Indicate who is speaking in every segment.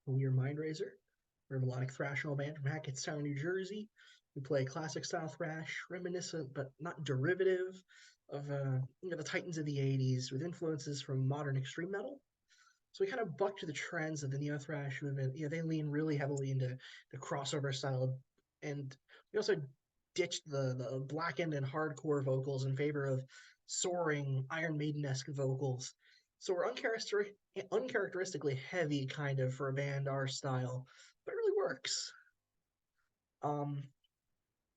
Speaker 1: We are Mindrazer. We're a melodic thrash metal band from Hackettstown, New Jersey. We play classic style thrash, reminiscent but not derivative of the Titans of the '80s, with influences from modern extreme metal. So we kind of bucked the trends of the neo thrash movement. They lean really heavily into the crossover style, and we also ditched the blackened and hardcore vocals in favor of soaring Iron Maiden-esque vocals. So we're uncharacteristically heavy, kind of, for a band our style, but it really works. Um,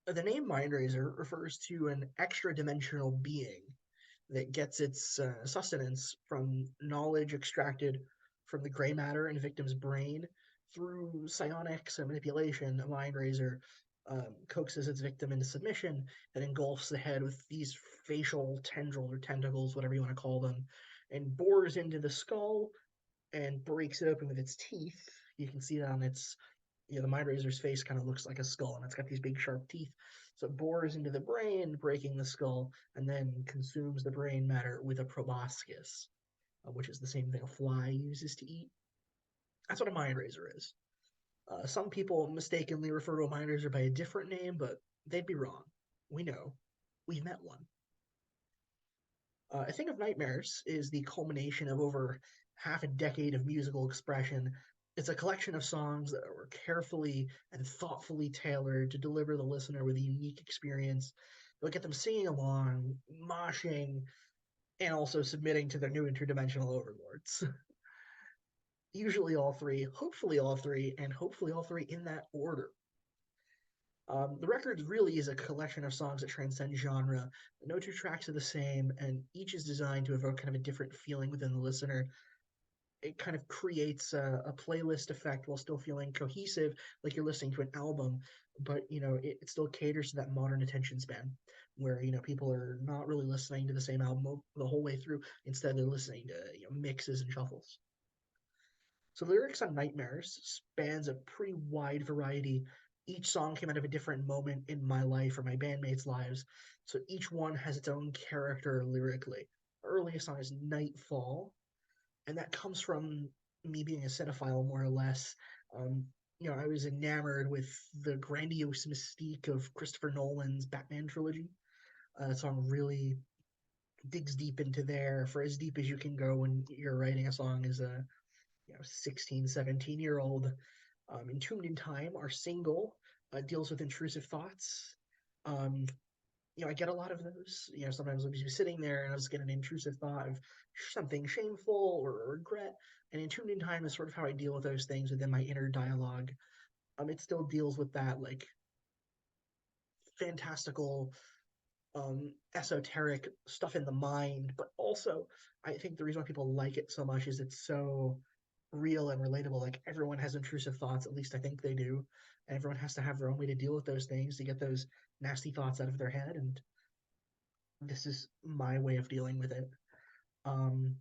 Speaker 1: the name Mindrazer refers to an extra dimensional being that gets its sustenance from knowledge extracted from the gray matter in a victim's brain through psionics and manipulation. A mind razor coaxes its victim into submission and engulfs the head with these facial tendrils or tentacles, whatever you want to call them, and bores into the skull and breaks it open with its teeth. You can see that on its, the mind razor's face kind of looks like a skull, and it's got these big sharp teeth. So it bores into the brain, breaking the skull, and then consumes the brain matter with a proboscis, which is the same thing a fly uses to eat. That's what a mind razor is. Some people mistakenly refer to a mind razor by a different name, but they'd be wrong. We know. We've met one. A Thing of Nightmares is the culmination of over half a decade of musical expression. It's a collection of songs that were carefully and thoughtfully tailored to deliver the listener with a unique experience that would get them singing along, moshing, and also submitting to their new interdimensional overlords. Usually all three, hopefully all three, and hopefully all three in that order. The record really is a collection of songs that transcend genre. No two tracks are the same, and each is designed to evoke kind of a different feeling within the listener. It kind of creates a playlist effect while still feeling cohesive, like you're listening to an album, but it still caters to that modern attention span, where people are not really listening to the same album the whole way through. Instead, they're listening to mixes and shuffles. So the lyrics on Nightmares spans a pretty wide variety. Each song came out of a different moment in my life or my bandmates' lives, so each one has its own character lyrically. The earliest song is Nightfall, and that comes from me being a cinephile more or less. Um, I was enamored with the grandiose mystique of Christopher Nolan's Batman trilogy. That song really digs deep into there, for as deep as you can go when you're writing a song as a 16, 17-year old. Entombed in Time, our single, deals with intrusive thoughts. Um, I get a lot of those. Sometimes I'll be sitting there and I'll just get an intrusive thought of something shameful or regret. And Entombed in Time is sort of how I deal with those things within my inner dialogue. It still deals with that like fantastical, esoteric stuff in the mind, but also I think the reason why people like it so much is it's so real and relatable. Like everyone has intrusive thoughts, at least I think they do. And everyone has to have their own way to deal with those things to get those nasty thoughts out of their head. And this is my way of dealing with it. Um,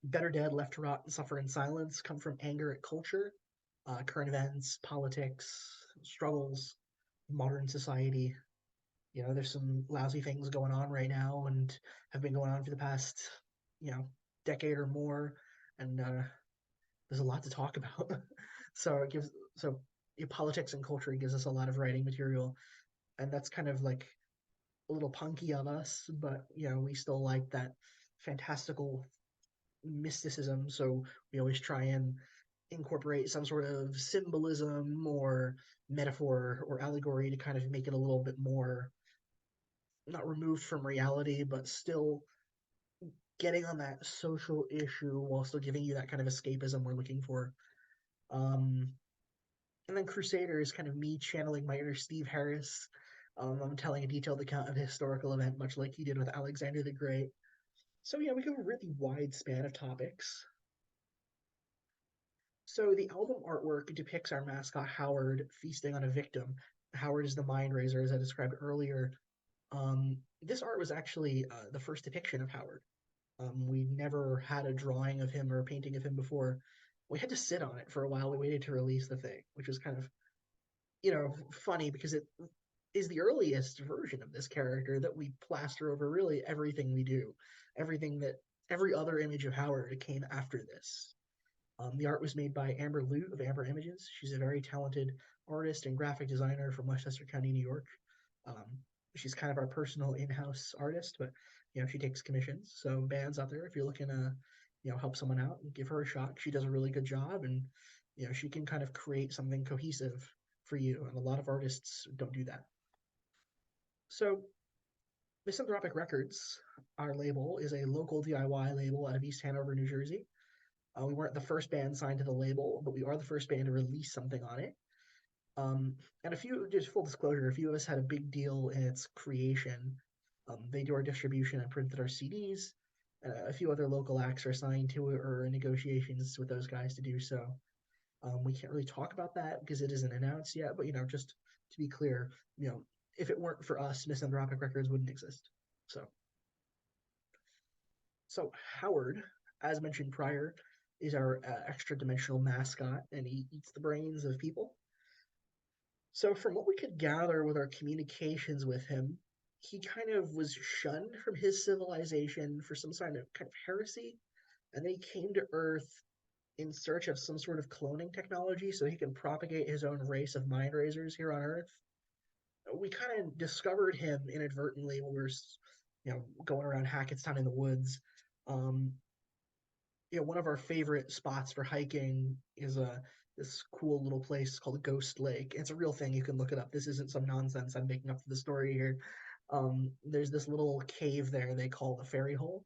Speaker 1: Better Dead, Left to Rot, and Suffer in Silence come from anger at culture, current events, politics, struggles, modern society. There's some lousy things going on right now and have been going on for the past, you know, decade or more. And there's a lot to talk about. so it gives so politics and culture gives us a lot of writing material, and that's kind of like a little punky of us, but we still like that fantastical mysticism. So we always try and incorporate some sort of symbolism or metaphor or allegory to kind of make it a little bit more not removed from reality, but still getting on that social issue while still giving you that kind of escapism we're looking for. Um, and then Crusader is kind of me channeling my inner Steve Harris. I'm telling a detailed account of a historical event, much like he did with Alexander the Great. So we go a really wide span of topics. So the album artwork depicts our mascot Howard feasting on a victim. Howard is the mind razor, as I described earlier. This art was actually the first depiction of Howard. We never had a drawing of him or a painting of him before. We had to sit on it for a while. We waited to release the thing, which was kind of funny because it is the earliest version of this character that we plaster over really everything we do. Everything that every other image of Howard came after this. The art was made by Amber Lute of Amber Images. She's a very talented artist and graphic designer from Westchester County, New York. Um, she's kind of our personal in-house artist, but she takes commissions. So bands out there, if you're looking to help someone out, give her a shot. She does a really good job, and she can kind of create something cohesive for you. And a lot of artists don't do that. So Misanthropic Records, our label, is a local DIY label out of East Hanover, New Jersey. We weren't the first band signed to the label, but we are the first band to release something on it. And just full disclosure, a few of us had a big deal in its creation. They do our distribution and printed our CDs. A few other local acts are signed to it or in negotiations with those guys to do so. We can't really talk about that because it isn't announced yet, but just to be clear, if it weren't for us, Misanthropic Records wouldn't exist. So Howard, as mentioned prior, is our extra dimensional mascot, and he eats the brains of people. So, from what we could gather with our communications with him, he kind of was shunned from his civilization for some kind of heresy, and then he came to Earth in search of some sort of cloning technology so he can propagate his own race of Mindrazers here on Earth. We kind of discovered him inadvertently when we were, going around Hackettstown in the woods. Um, One of our favorite spots for hiking is this cool little place called Ghost Lake. It's a real thing. You can look it up. This isn't some nonsense I'm making up for the story here. There's this little cave there they call the Fairy Hole,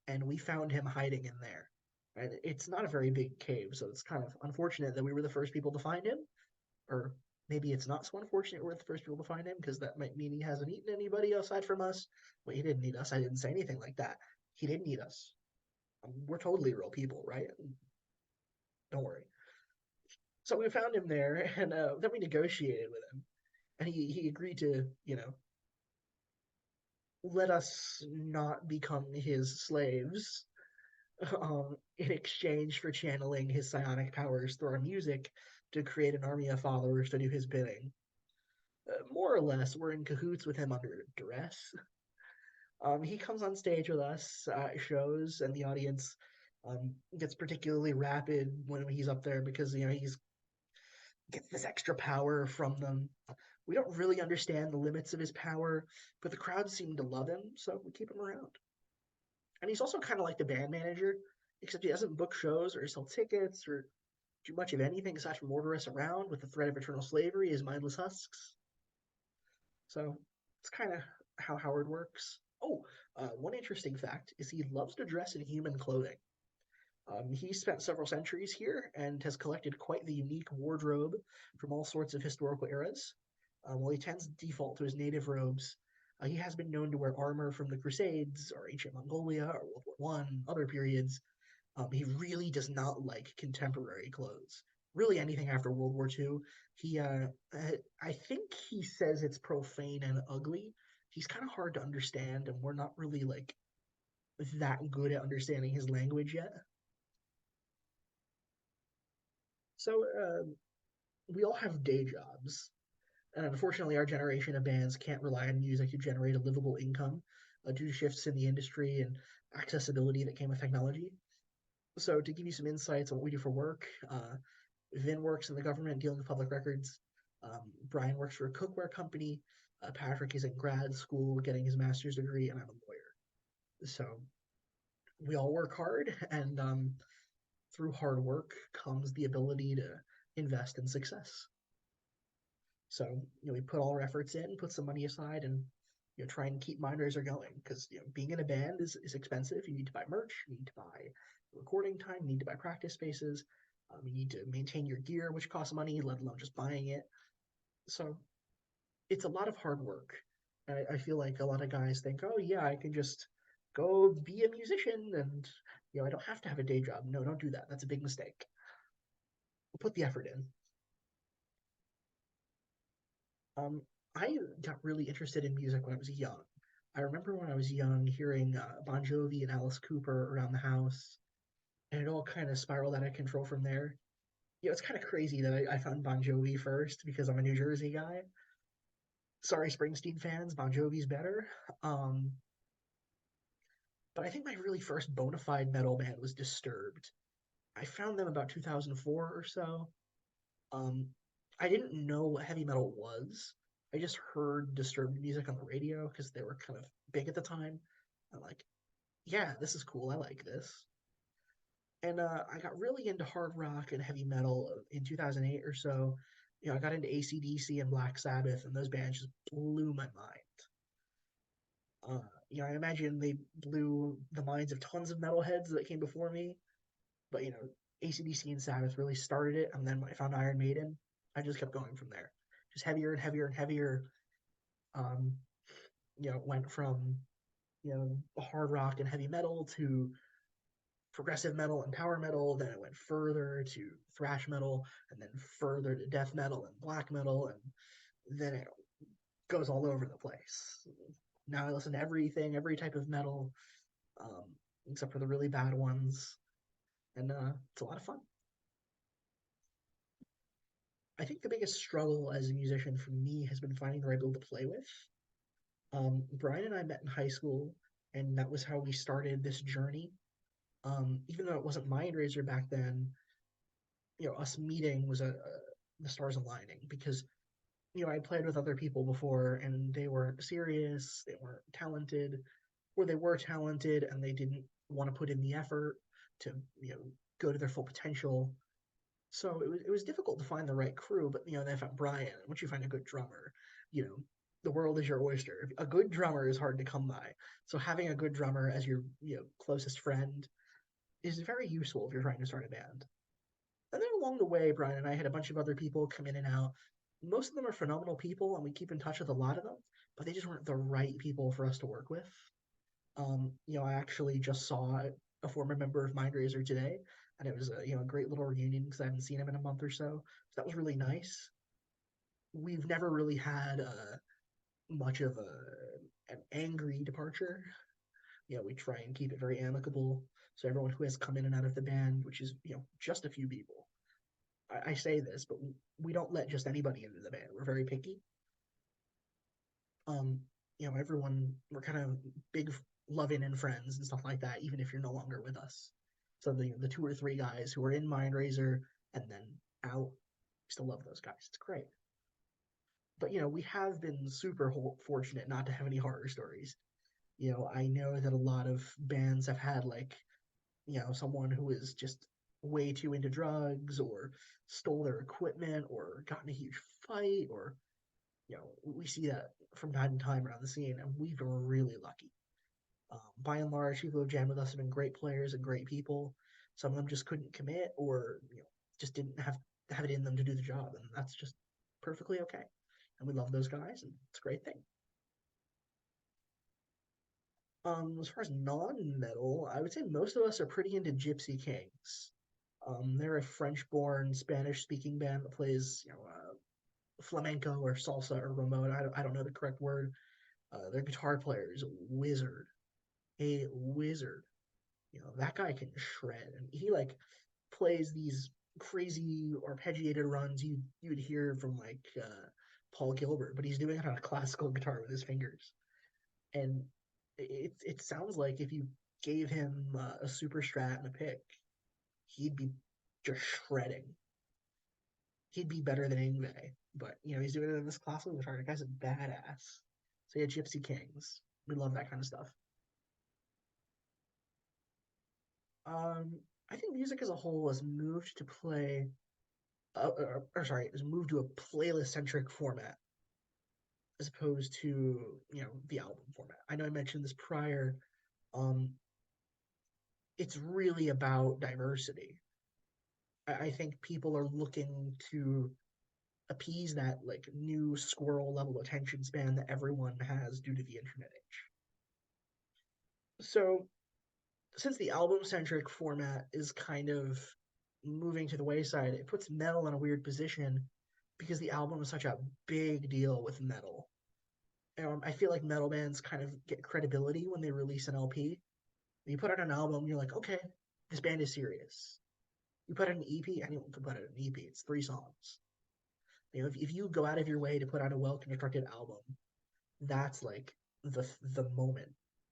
Speaker 1: and we found him hiding in there. And it's not a very big cave, so it's kind of unfortunate that we were the first people to find him. Or maybe it's not so unfortunate we're the first people to find him because that might mean he hasn't eaten anybody aside from us. Well, he didn't eat us. I didn't say anything like that. He didn't eat us. We're totally real people, right? Don't worry. So we found him there, and then we negotiated with him, and he agreed to let us not become his slaves, in exchange for channeling his psionic powers through our music to create an army of followers to do his bidding. More or less, we're in cahoots with him under duress. He comes on stage with us at shows, and the audience gets particularly rapid when he's up there because he's gets this extra power from them. We don't really understand the limits of his power, but the crowd seem to love him, so we keep him around. And he's also kind of like the band manager, except he doesn't book shows or sell tickets or do much of anything aside from order us around with the threat of eternal slavery as mindless husks. So it's kind of how Howard works. Oh, one interesting fact is he loves to dress in human clothing. He spent several centuries here and has collected quite the unique wardrobe from all sorts of historical eras. While he tends to default to his native robes, he has been known to wear armor from the Crusades or ancient Mongolia or World War One, other periods. He really does not like contemporary clothes. Really, anything after World War II. I think he says it's profane and ugly. He's kind of hard to understand, and we're not really like that good at understanding his language yet. So we all have day jobs, and unfortunately, our generation of bands can't rely on music to generate a livable income due to shifts in the industry and accessibility that came with technology. So, to give you some insights on what we do for work, Vin works in the government dealing with public records. Brian works for a cookware company. Patrick is in grad school getting his master's degree, and I'm a lawyer. So, we all work hard, and through hard work comes the ability to invest in success. So we put all our efforts in, put some money aside, and try and keep Mindrazer going because being in a band is expensive. You need to buy merch, you need to buy recording time, you need to buy practice spaces, you need to maintain your gear, which costs money, let alone just buying it. So it's a lot of hard work. I feel like a lot of guys think, oh yeah, I can just go be a musician and I don't have to have a day job. No, don't do that. That's a big mistake. Put the effort in. Um, I got really interested in music when I was young. I remember when I was young hearing Bon Jovi and Alice Cooper around the house, and it all kind of spiraled out of control from there. It's kind of crazy that I found Bon Jovi first because I'm a New Jersey guy. Sorry, Springsteen fans, Bon Jovi's better. Um, but I think my really first bona fide metal band was Disturbed. I found them about 2004 or so. Um, I didn't know what heavy metal was. I just heard disturbed music on the radio because they were kind of big at the time. I'm like, yeah, this is cool. I like this. And I got really into hard rock and heavy metal in 2008 or so. You know, I got into AC/DC and Black Sabbath, and those bands just blew my mind. You know, I imagine they blew the minds of tons of metalheads that came before me. But you know, AC/DC and Sabbath really started it, and then when I found Iron Maiden, I just kept going from there. Just heavier and heavier and heavier. Um, you know, went from hard rock and heavy metal to progressive metal and power metal. Then it went further to thrash metal, and then further to death metal and black metal, and then it goes all over the place. Now I listen to everything, every type of metal, um, except for the really bad ones, and it's a lot of fun. I think the biggest struggle as a musician for me has been finding the right people to play with. Brian and I met in high school, and that was how we started this journey. Even though it wasn't Mindrazer back then, you know, us meeting was the stars aligning because you know I played with other people before, and they weren't serious, they weren't talented, or they were talented and they didn't want to put in the effort to you know go to their full potential. So it was difficult to find the right crew, but you know, then I found Brian. Once you find a good drummer, you know, the world is your oyster. A good drummer is hard to come by. So having a good drummer as your closest friend is very useful if you're trying to start a band. And then along the way, Brian and I had a bunch of other people come in and out. Most of them are phenomenal people, and we keep in touch with a lot of them, but they just weren't the right people for us to work with. You know, I actually just saw a former member of Mindrazer today, and it was a great little reunion because I haven't seen him in a month or so. So that was really nice. We've never really had much of an angry departure. You know, we try and keep it very amicable. So everyone who has come in and out of the band, which is just a few people, I say this, but we don't let just anybody into the band. We're very picky. um, everyone, we're kind of big loving and friends and stuff like that, even if you're no longer with us. So the two or three guys who are in Mindrazer and then out, we still love those guys. It's great. But we have been super fortunate not to have any horror stories. I know that a lot of bands have had like, someone who is just way too into drugs or stole their equipment or got in a huge fight or we see that from time to time around the scene, and we've been really lucky. By and large, people who've jammed with us have been great players and great people. Some of them just couldn't commit, or just didn't have it in them to do the job, and that's just perfectly okay. And we love those guys, and it's a great thing. As far as non-metal, I would say most of us are pretty into Gypsy Kings. They're a French-born, Spanish-speaking band that plays, flamenco or salsa or remote. I don't know the correct word. Their guitar player is a wizard, a wizard. That guy can shred, and he like plays these crazy arpeggiated runs you'd hear from like Paul Gilbert, but he's doing it on a classical guitar with his fingers, and it sounds like if you gave him a super strat and a pick, he'd be just shredding. He'd be better than Ingve, but he's doing it in this classical guitar. The guy's a badass. So yeah, Gypsy Kings. We love that kind of stuff. Um, I think music as a whole has moved to play, or sorry, has moved to a playlist centric format as opposed to the album format. I know I mentioned this prior. Um, it's really about diversity. I think people are looking to appease that like new squirrel level attention span that everyone has due to the internet age. So since the album centric format is kind of moving to the wayside, it puts metal in a weird position because the album is such a big deal with metal. I feel like metal bands kind of get credibility when they release an LP. You put out an album, you're like, okay, this band is serious. You put out an EP, anyone can put out an EP. It's 3 songs. If you go out of your way to put out a well constructed album, that's like the moment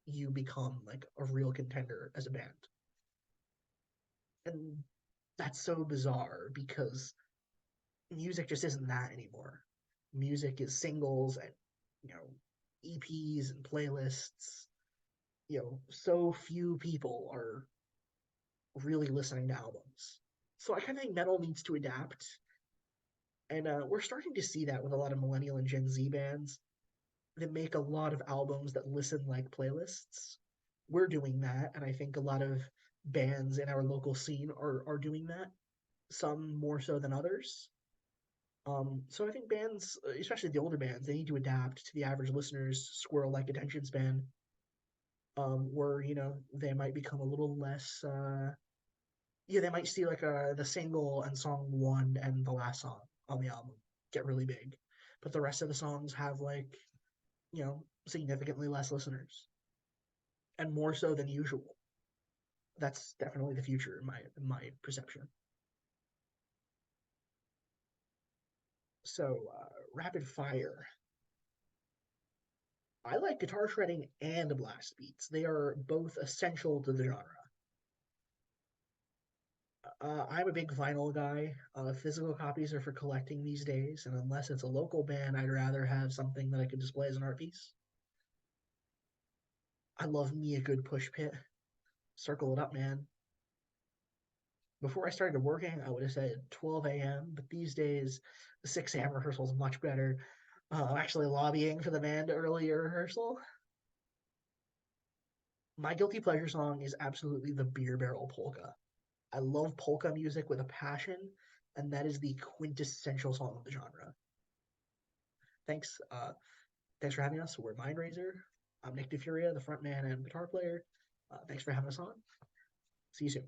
Speaker 1: you become like a real contender as a band. And that's so bizarre because music just isn't that anymore. Music is singles and you know EPs and playlists. So few people are really listening to albums. So I kind of think metal needs to adapt, and we're starting to see that with a lot of millennial and Gen Z bands that make a lot of albums that listen like playlists. We're doing that, and I think a lot of bands in our local scene are doing that. Some more so than others. So I think bands, especially the older bands, they need to adapt to the average listener's squirrel-like attention span. Where they might become a little less. Yeah, they might see like the single and song one and the last song on the album get really big, but the rest of the songs have like significantly less listeners and more so than usual. That's definitely the future in my perception. So rapid fire. I like guitar shredding and blast beats. They are both essential to the genre. I'm a big vinyl guy. Physical copies are for collecting these days, and unless it's a local band, I'd rather have something that I could display as an art piece. I love me a good push pit. Circle it up, man. Before I started working, I would have said 12 a.m., but these days, the 6 a.m. rehearsal is much better. I'm actually lobbying for the band earlier rehearsal. My guilty pleasure song is absolutely the Beer Barrel Polka. I love polka music with a passion, and that is the quintessential song of the genre. Thanks. Thanks for having us. We're Mindrazer. I'm Nick DeFuria, the frontman and guitar player. Thanks for having us on. See you soon.